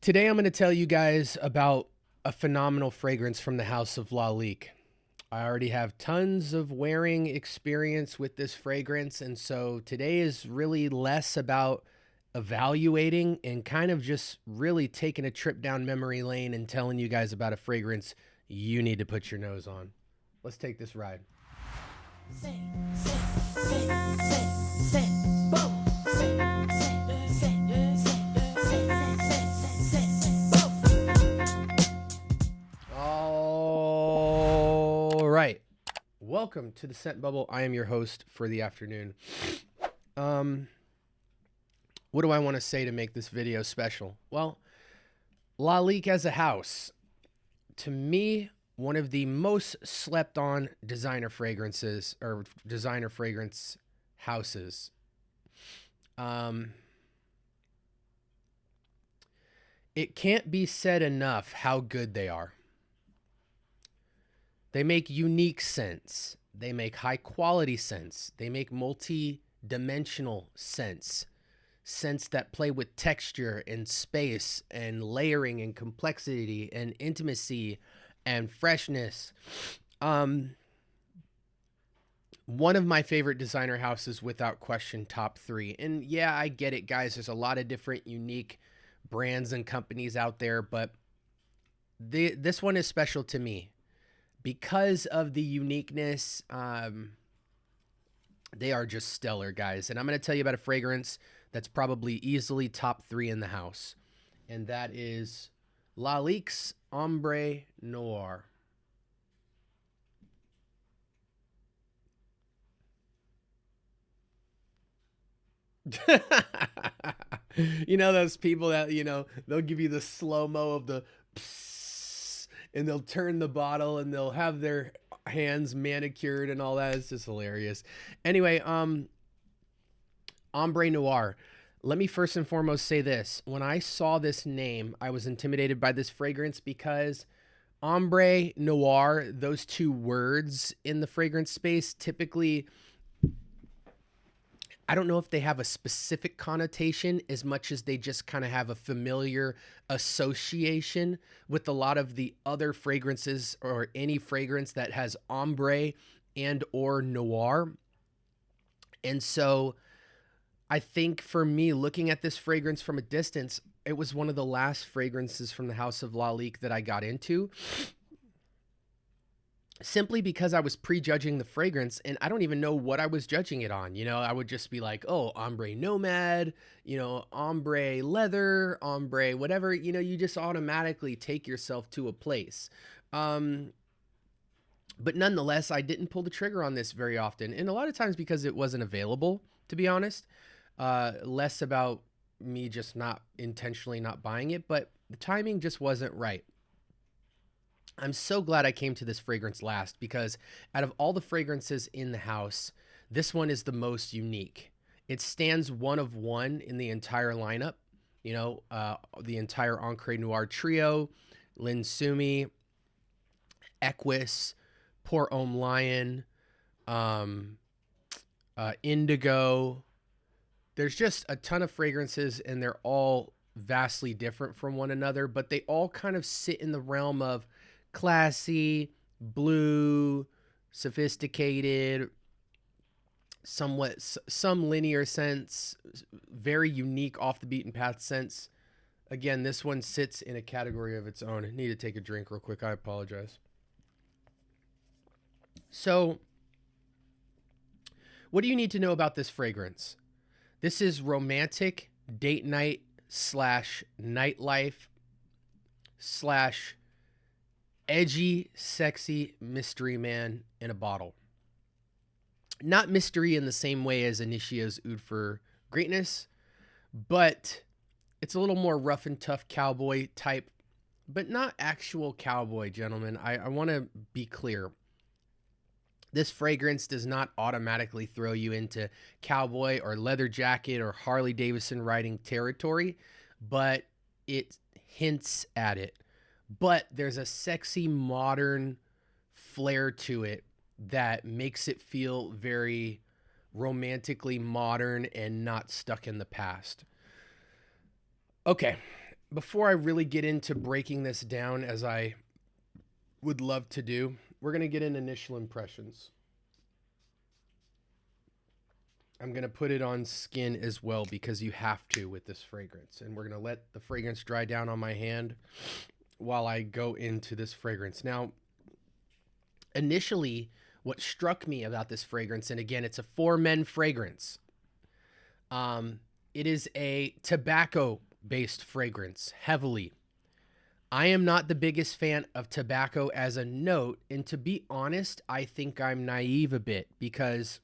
Today I'm going to tell you guys about a phenomenal fragrance from the house of Lalique. I already have tons of wearing experience with this fragrance, and so today is really less about evaluating and kind of just really taking a trip down memory lane and telling you guys about a fragrance you need to put your nose on. Let's take this ride. All right. Welcome to the Scent Bubble. I am your host for the afternoon. What do I want to say to make this video special? Well, Lalique as a house, to me, one of the most slept on designer fragrances or designer fragrance houses. It can't be said enough how good they are. They make unique scents. They make high quality scents. They make multi-dimensional scents. Scents that play with texture and space and layering and complexity and intimacy and freshness. One of my favorite designer houses, without question, top 3. And yeah, I get it, guys. There's a lot of different unique brands and companies out there, but this one is special to me because of the uniqueness. They are just stellar, guys. And I'm going to tell you about a fragrance that's probably easily top 3 in the house, and that is Lalique's Ombre Noire. You know those people that, they'll give you the slow-mo of the psst, and they'll turn the bottle and they'll have their hands manicured and all that. It's just hilarious. Anyway, Ombre Noire. Let me first and foremost say this. When I saw this name, I was intimidated by this fragrance because Ombre Noire, those two words in the fragrance space, typically, I don't know if they have a specific connotation as much as they just kind of have a familiar association with a lot of the other fragrances or any fragrance that has ombre and or noir. And so I think for me, looking at this fragrance from a distance, it was one of the last fragrances from the house of Lalique that I got into, simply because I was prejudging the fragrance and I don't even know what I was judging it on. I would just be like, oh, ombre nomad, ombre leather, ombre, whatever, you just automatically take yourself to a place. But nonetheless, I didn't pull the trigger on this very often. And a lot of times because it wasn't available, to be honest. Less about me just not intentionally not buying it, but the timing just wasn't right. I'm so glad I came to this fragrance last because out of all the fragrances in the house, this one is the most unique. It stands one of one in the entire lineup. The entire Encre Noir trio, Linsumi, Equus, Pour Homme Lion, Indigo. There's just a ton of fragrances and they're all vastly different from one another, but they all kind of sit in the realm of classy, blue, sophisticated, some linear scents, very unique off the beaten path scents. Again, this one sits in a category of its own. I need to take a drink real quick. I apologize. So, what do you need to know about this fragrance? This is romantic date night / nightlife / edgy, sexy mystery man in a bottle. Not mystery in the same way as Initio's Oud for Greatness, but it's a little more rough and tough cowboy type, but not actual cowboy, gentlemen. I want to be clear. This fragrance does not automatically throw you into cowboy or leather jacket or Harley Davidson riding territory, but it hints at it. But there's a sexy modern flair to it that makes it feel very romantically modern and not stuck in the past. Okay, before I really get into breaking this down as I would love to do, we're going to get in initial impressions. I'm going to put it on skin as well because you have to with this fragrance. And we're going to let the fragrance dry down on my hand while I go into this fragrance. Now, initially, what struck me about this fragrance, and again, it's a for men fragrance. It is a tobacco-based fragrance, heavily. I am not the biggest fan of tobacco as a note, and to be honest, I think I'm naive a bit because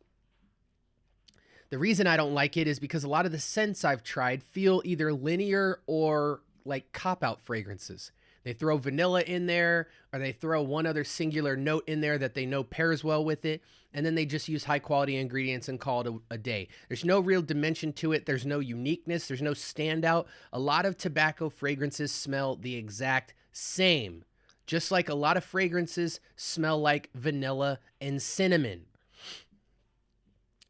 the reason I don't like it is because a lot of the scents I've tried feel either linear or like cop-out fragrances. They throw vanilla in there, or they throw one other singular note in there that they know pairs well with it, and then they just use high-quality ingredients and call it a day. There's no real dimension to it. There's no uniqueness. There's no standout. A lot of tobacco fragrances smell the exact same, just like a lot of fragrances smell like vanilla and cinnamon.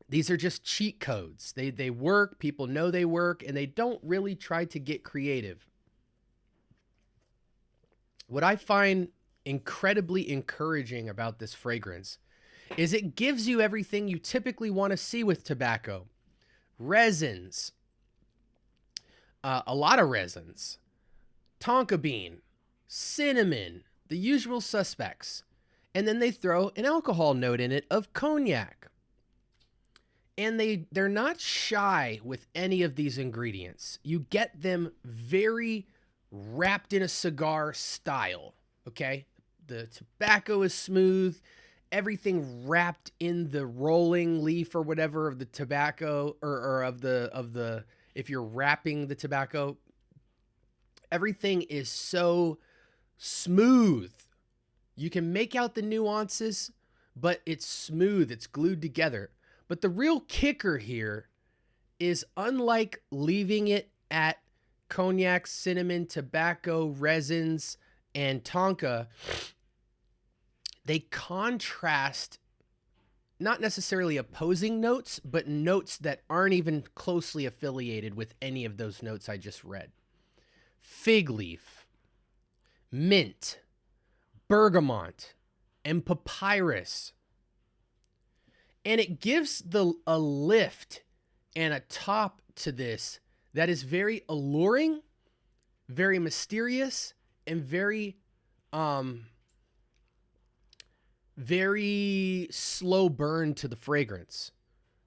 These are just cheat codes. They work, people know they work, and they don't really try to get creative. What I find incredibly encouraging about this fragrance is it gives you everything you typically want to see with tobacco. Resins, a lot of resins, tonka bean, cinnamon, the usual suspects. And then they throw an alcohol note in it of cognac. And they're not shy with any of these ingredients. You get them very wrapped in a cigar style, okay? The tobacco is smooth, everything wrapped in the rolling leaf or whatever of the tobacco, or of the if you're wrapping the tobacco, everything is so smooth. You can make out the nuances, but it's smooth, it's glued together. But the real kicker here is, unlike leaving it at cognac, cinnamon, tobacco, resins, and tonka, they contrast not necessarily opposing notes, but notes that aren't even closely affiliated with any of those notes I just read. Fig leaf, mint, bergamot, and papyrus. And it gives a lift and a top to this that is very alluring, very mysterious, and very slow burn to the fragrance.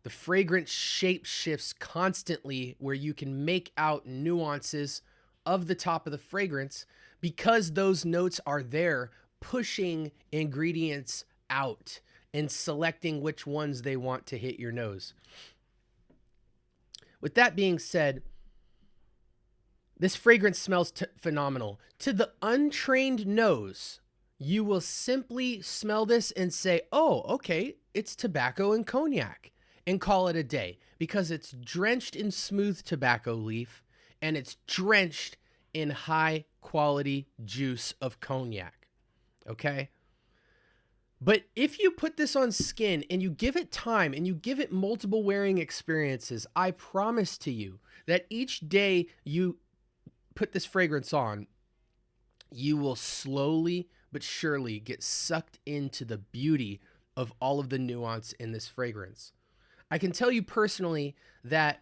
The fragrance shape shifts constantly where you can make out nuances of the top of the fragrance because those notes are there pushing ingredients out and selecting which ones they want to hit your nose. With that being said, this fragrance smells phenomenal. To the untrained nose, you will simply smell this and say, oh, okay, it's tobacco and cognac, and call it a day because it's drenched in smooth tobacco leaf and it's drenched in high quality juice of cognac. Okay? But if you put this on skin and you give it time and you give it multiple wearing experiences, I promise to you that each day you put this fragrance on, you will slowly but surely get sucked into the beauty of all of the nuance in this fragrance. I can tell you personally that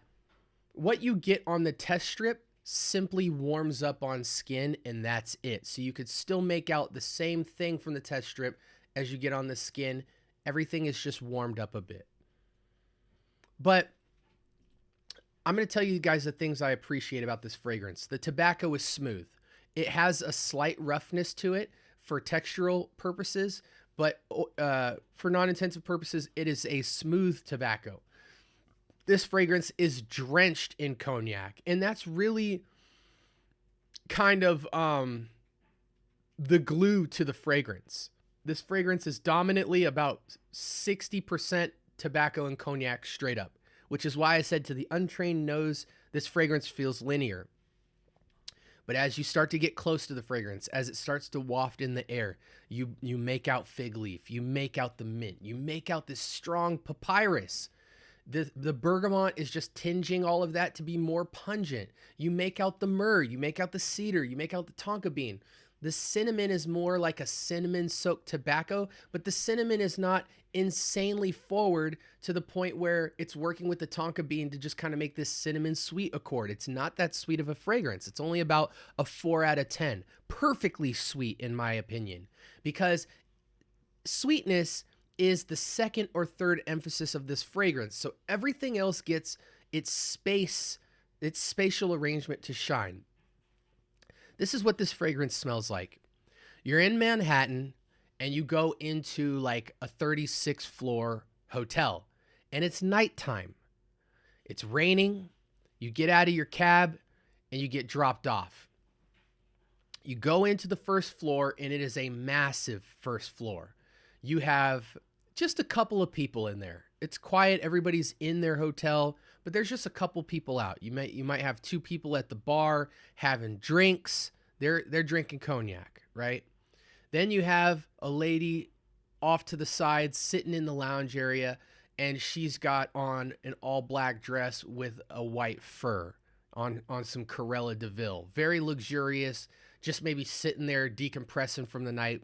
what you get on the test strip simply warms up on skin, and that's it. So you could still make out the same thing from the test strip as you get on the skin. Everything is just warmed up a bit. But I'm going to tell you guys the things I appreciate about this fragrance. The tobacco is smooth. It has a slight roughness to it for textural purposes, but for non-intensive purposes, it is a smooth tobacco. This fragrance is drenched in cognac, and that's really kind of the glue to the fragrance. This fragrance is dominantly about 60% tobacco and cognac straight up, which is why I said to the untrained nose, this fragrance feels linear. But as you start to get close to the fragrance, as it starts to waft in the air, you make out fig leaf, you make out the mint, you make out this strong papyrus. The bergamot is just tinging all of that to be more pungent. You make out the myrrh, you make out the cedar, you make out the tonka bean. The cinnamon is more like a cinnamon soaked tobacco, but the cinnamon is not insanely forward to the point where it's working with the tonka bean to just kind of make this cinnamon sweet accord. It's not that sweet of a fragrance. It's only about a 4 out of 10. Perfectly sweet, in my opinion, because sweetness is the second or third emphasis of this fragrance. So everything else gets its space, its spatial arrangement to shine. This is what this fragrance smells like. You're in Manhattan and you go into like a 36th floor hotel and it's nighttime. It's raining. You get out of your cab and you get dropped off. You go into the first floor and it is a massive first floor. You have just a couple of people in there. It's quiet. Everybody's in their hotel, but there's just a couple people out. You might have 2 people at the bar having drinks. They're drinking cognac, right? Then you have a lady off to the side sitting in the lounge area, and she's got on an all black dress with a white fur on some Corella de Vil. Very luxurious, just maybe sitting there decompressing from the night.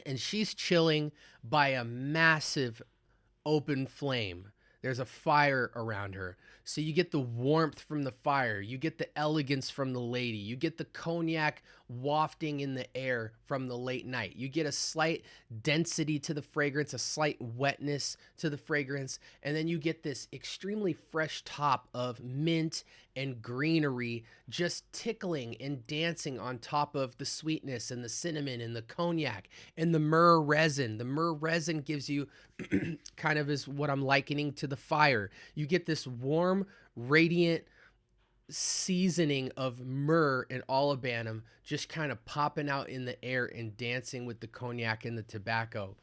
And she's chilling by a massive open flame. There's a fire around her. So you get the warmth from the fire. You get the elegance from the lady. You get the cognac wafting in the air from the late night. You get a slight density to the fragrance, a slight wetness to the fragrance. And then you get this extremely fresh top of mint and greenery just tickling and dancing on top of the sweetness and the cinnamon and the cognac and the myrrh resin. The myrrh resin gives you kind of is what I'm likening to the fire. You get this warm, radiant seasoning of myrrh and olibanum just kind of popping out in the air and dancing with the cognac and the tobacco.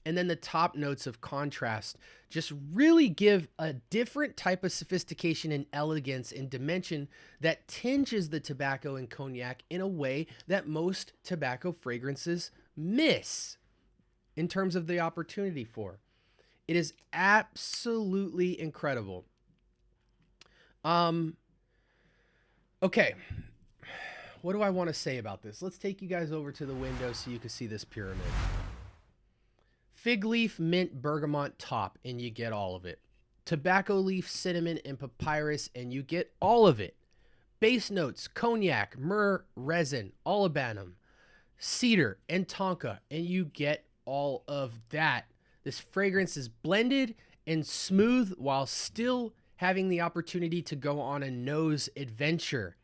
And then the top notes of contrast just really give a different type of sophistication and elegance and dimension that tinges the tobacco and cognac in a way that most tobacco fragrances miss in terms of the opportunity for. It is absolutely incredible. Okay. What do I want to say about this? Let's take you guys over to the window so you can see this pyramid. Fig leaf, mint, bergamot, top, and you get all of it. Tobacco leaf, cinnamon, and papyrus, and you get all of it. Base notes, cognac, myrrh, resin, olibanum, cedar, and tonka, and you get all of that. This fragrance is blended and smooth while still having the opportunity to go on a nose adventure.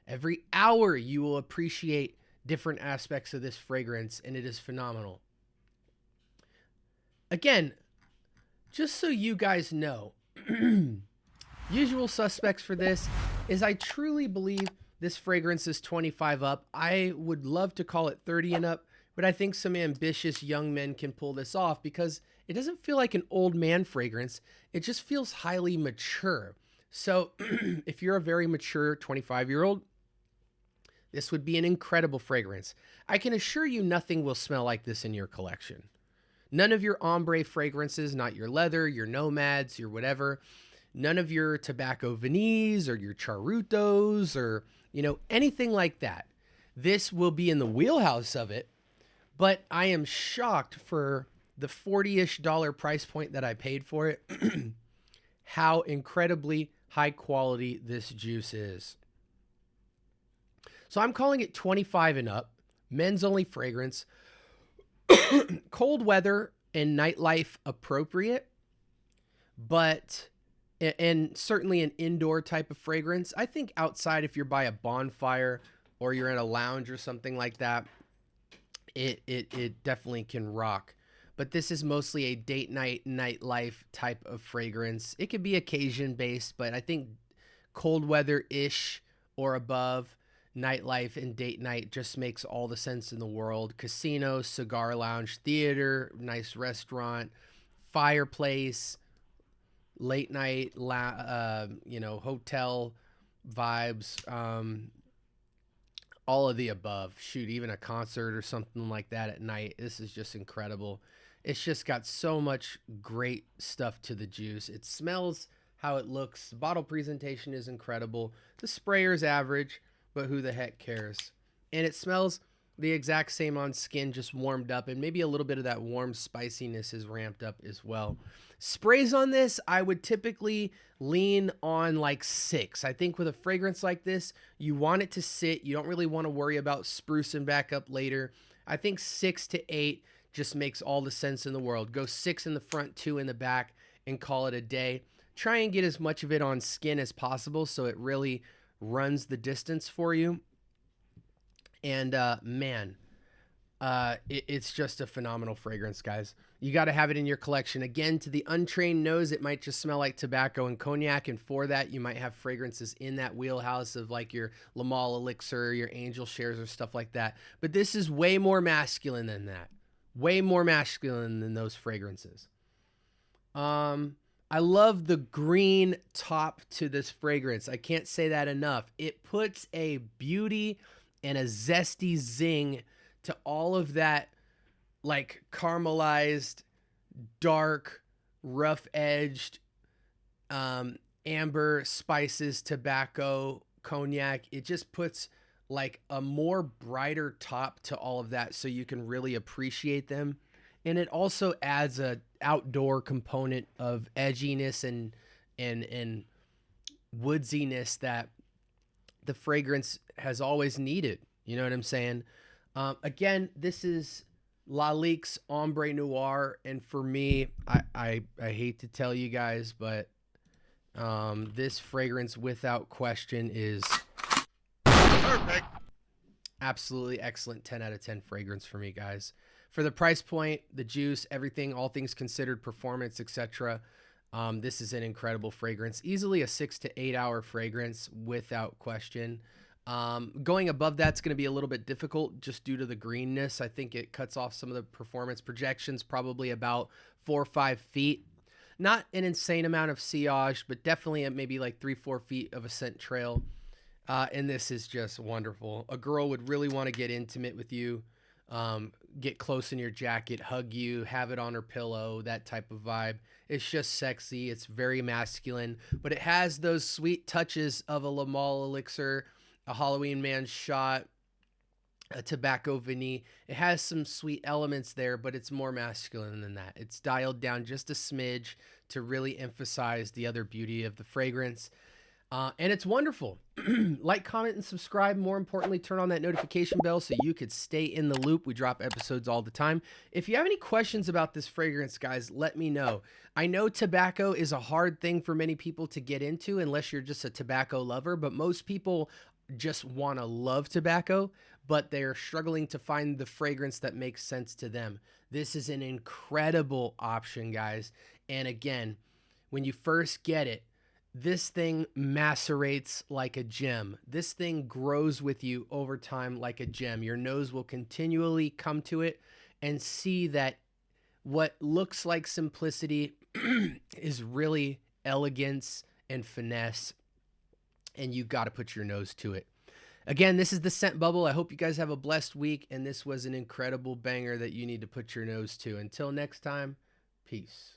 Every hour you will appreciate different aspects of this fragrance, and it is phenomenal. Again, just so you guys know, usual suspects for this is I truly believe this fragrance is 25 up. I would love to call it 30 and up, but I think some ambitious young men can pull this off because it doesn't feel like an old man fragrance. It just feels highly mature. So if you're a very mature 25-year-old, this would be an incredible fragrance. I can assure you nothing will smell like this in your collection. None of your ombre fragrances, not your leather, your nomads, your whatever, none of your tobacco vanilles or your charutos or, anything like that. This will be in the wheelhouse of it, but I am shocked for the $40-ish price point that I paid for it, how incredibly high quality this juice is. So I'm calling it 25 and up, men's only fragrance, cold weather and nightlife appropriate, but, and certainly an indoor type of fragrance. I think outside, if you're by a bonfire or you're in a lounge or something like that, it definitely can rock. But this is mostly a date night, nightlife type of fragrance. It could be occasion based, but I think cold weather-ish or above, nightlife and date night just makes all the sense in the world. Casino, cigar lounge, theater, nice restaurant, fireplace, late night, hotel vibes, all of the above. Shoot, even a concert or something like that at night. This is just incredible. It's just got so much great stuff to the juice. It smells how it looks. The bottle presentation is incredible. The sprayer's average, but who the heck cares? And it smells the exact same on skin, just warmed up, and maybe a little bit of that warm spiciness is ramped up as well. Sprays on this, I would typically lean on like 6. I think with a fragrance like this, you want it to sit. You don't really want to worry about sprucing back up later. I think 6 to 8 just makes all the sense in the world. Go 6 in the front, 2 in the back, and call it a day. Try and get as much of it on skin as possible so it really runs the distance for you. And man, it's just a phenomenal fragrance, guys. You got to have it in your collection. Again, to the untrained nose, it might just smell like tobacco and cognac. And for that, you might have fragrances in that wheelhouse of like your Le Male Elixir, your Angel Shares, or stuff like that. But this is way more masculine than that. Way more masculine than those fragrances. I love the green top to this fragrance. I can't say that enough. It puts a beauty and a zesty zing to all of that, like caramelized, dark, rough-edged, amber, spices, tobacco, cognac. It just puts like a more brighter top to all of that so you can really appreciate them. And it also adds a outdoor component of edginess and woodsiness that the fragrance has always needed. You know what I'm saying? Again, this is Lalique's Ombre Noire, and for me, I hate to tell you guys, but this fragrance, without question, is perfect. Absolutely excellent. 10 out of 10 fragrance for me, guys. For the price point, the juice, everything, all things considered, performance, etc. This is an incredible fragrance. Easily a 6 to 8 hour fragrance, without question. Going above that's going to be a little bit difficult just due to the greenness. I think it cuts off some of the performance projections, probably about 4 or 5 feet. Not an insane amount of sillage, but definitely at maybe like 3-4 feet of a scent trail. And this is just wonderful. A girl would really want to get intimate with you, get close in your jacket, hug you, have it on her pillow, that type of vibe. It's just sexy. It's very masculine, but it has those sweet touches of a Le Male Elixir, a Halloween Man shot, a tobacco vanille. It has some sweet elements there, but it's more masculine than that. It's dialed down just a smidge to really emphasize the other beauty of the fragrance. And it's wonderful. Like, comment, and subscribe. More importantly, turn on that notification bell so you could stay in the loop. We drop episodes all the time. If you have any questions about this fragrance, guys, let me know. I know tobacco is a hard thing for many people to get into unless you're just a tobacco lover, but most people just want to love tobacco, but they're struggling to find the fragrance that makes sense to them. This is an incredible option, guys. And again, when you first get it, this thing macerates like a gem. This thing grows with you over time like a gem. Your nose will continually come to it and see that what looks like simplicity is really elegance and finesse, and you got to put your nose to it. Again, this is the Scent Bubble. I hope you guys have a blessed week, and this was an incredible banger that you need to put your nose to. Until next time, peace.